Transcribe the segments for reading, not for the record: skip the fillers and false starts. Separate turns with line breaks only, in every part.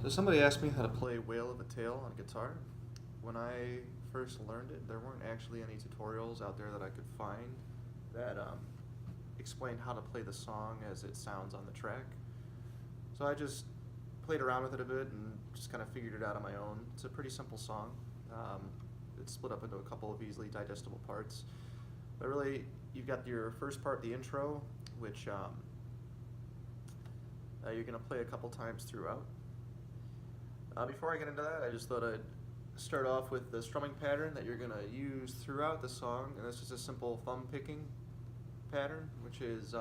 So somebody asked me how to play Whale of a Tale on guitar. When I first learned it, there weren't actually any tutorials out there that I could find that explained how to play the song as it sounds on the track. So I just played around with it a bit and just kind of figured it out on my own. It's a pretty simple song. It's split up into a couple of easily digestible parts. But really, you've got your first part, the intro, which you're going to play a couple times throughout. Before I get into that, I just thought I'd start off with the strumming pattern that you're going to use throughout the song, and this is a simple thumb picking pattern, which is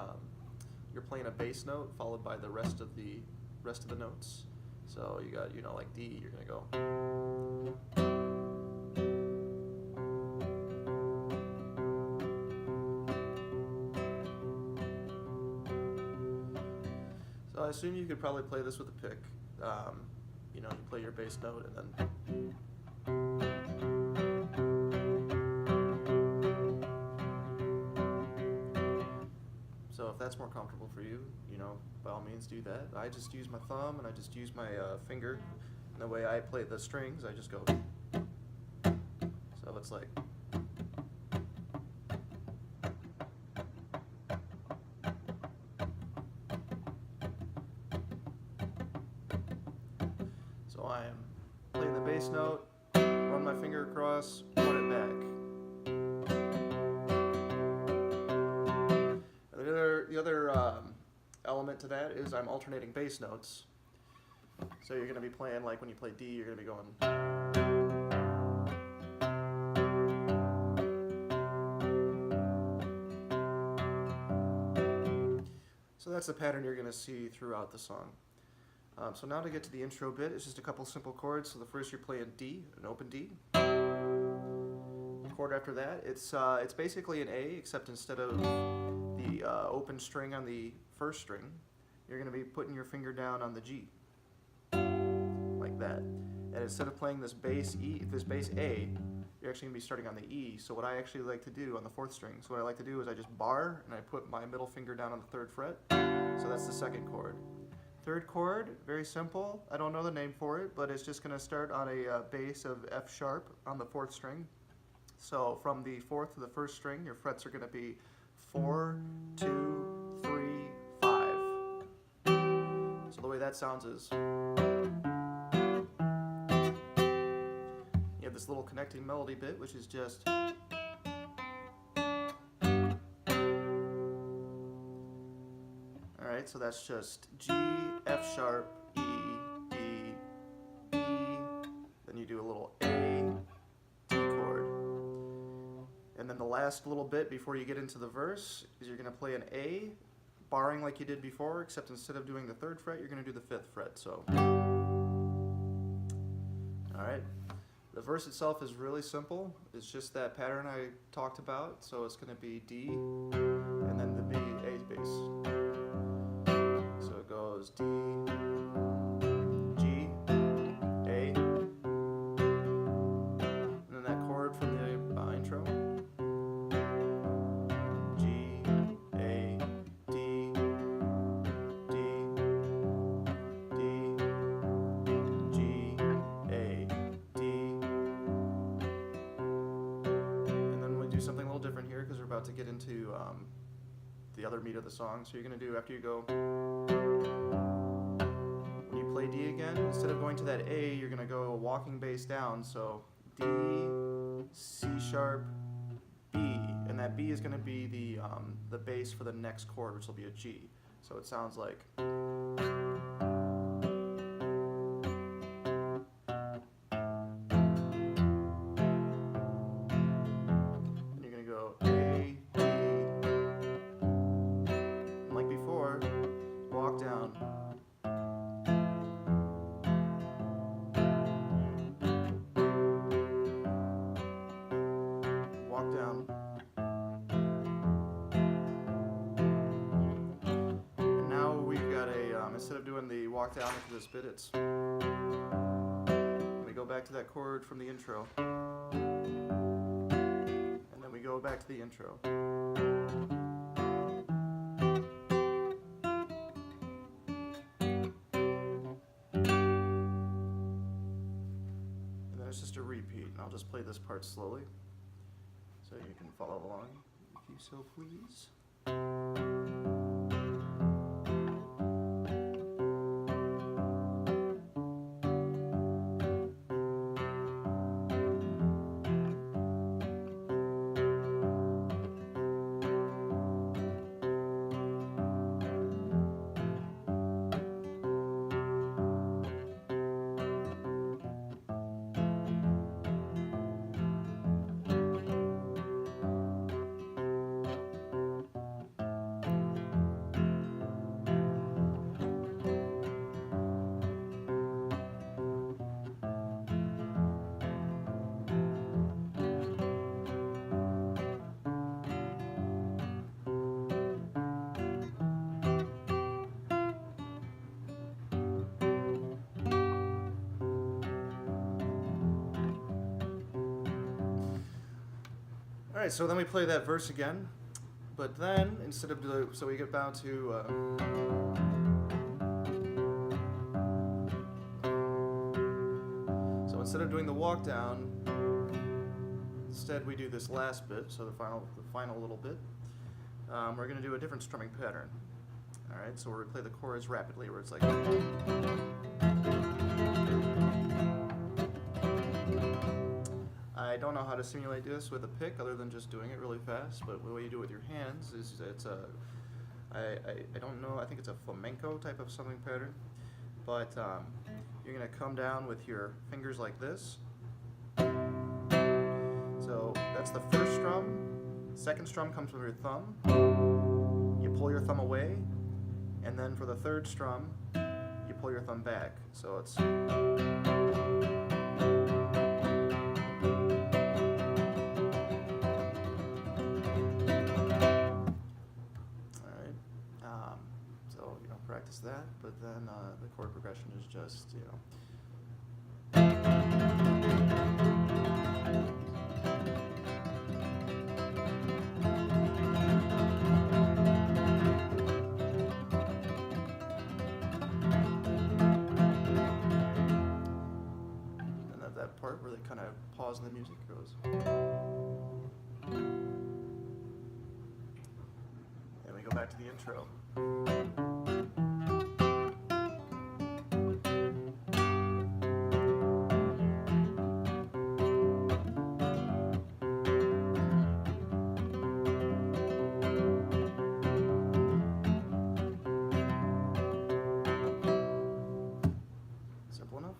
you're playing a bass note followed by the rest of the notes. So you got, like D, you're going to go. So I assume you could probably play this with a pick. You play your bass note and then. So if that's more comfortable for you, by all means do that. I just use my thumb and I just use my finger. And the way I play the strings, I just go. So it's like. So I am playing the bass note, run my finger across, run it back. The other element to that is I'm alternating bass notes. So you're going to be playing, like when you play D, you're going to be going. So that's the pattern you're going to see throughout the song. So now to get to the intro bit, it's just a couple simple chords. So the first you're playing D, an open D. The chord after that, it's basically an A, except instead of the open string on the first string, you're going to be putting your finger down on the G, like that. And instead of playing this bass E, this bass A, you're actually going to be starting on the E. So what I actually like to do on the fourth string, so what I like to do is I just bar and I put my middle finger down on the third fret. So that's the second chord. Third chord, very simple. I don't know the name for it, but it's just going to start on a bass of F sharp on the fourth string. So from the fourth to the first string, your frets are going to be 4, 2, 3, 5. So the way that sounds is you have this little connecting melody bit, which is just. Alright, so that's just G, F sharp, E, D, E, then you do a little A, D chord. And then the last little bit before you get into the verse is you're going to play an A, barring like you did before, except instead of doing the third fret, you're going to do the fifth fret. So, alright. The verse itself is really simple. It's just that pattern I talked about. So it's going to be D, and then the B, A bass. So it goes D, G, A, and then that chord from the intro. G, A, D, D, D, G, A, D. And then we do something a little different here because we're about to get into the other meat of the song. So you're going to do, after you go, when you play D again, instead of going to that A, you're going to go walking bass down. So D, C sharp, B, and that B is going to be the bass for the next chord, which will be a G. So it sounds like. And you're going to go A, D, and like before, walk down. Walk down. And now we've got instead of doing the walk down into this bit, it's. We go back to that chord from the intro. And then we go back to the intro. repeat. And I'll just play this part slowly so you can follow along if you so please. Alright, so then we play that verse again, but then instead of so we get down to so instead of doing the walk down, instead we do this last bit, so the final little bit. We're going to do a different strumming pattern. Alright, so we're going to play the chorus rapidly, where it's like. I don't know how to simulate this with a pick other than just doing it really fast, but the way you do it with your hands is I don't know, I think it's a flamenco type of strumming pattern, but you're going to come down with your fingers like this. So that's the first strum. Second strum comes from your thumb. You pull your thumb away, and then for the third strum, you pull your thumb back. So it's. Practice that, but then the chord progression is just, you know. And at that part where they kind of pause and the music goes. And we go back to the intro. Simple enough?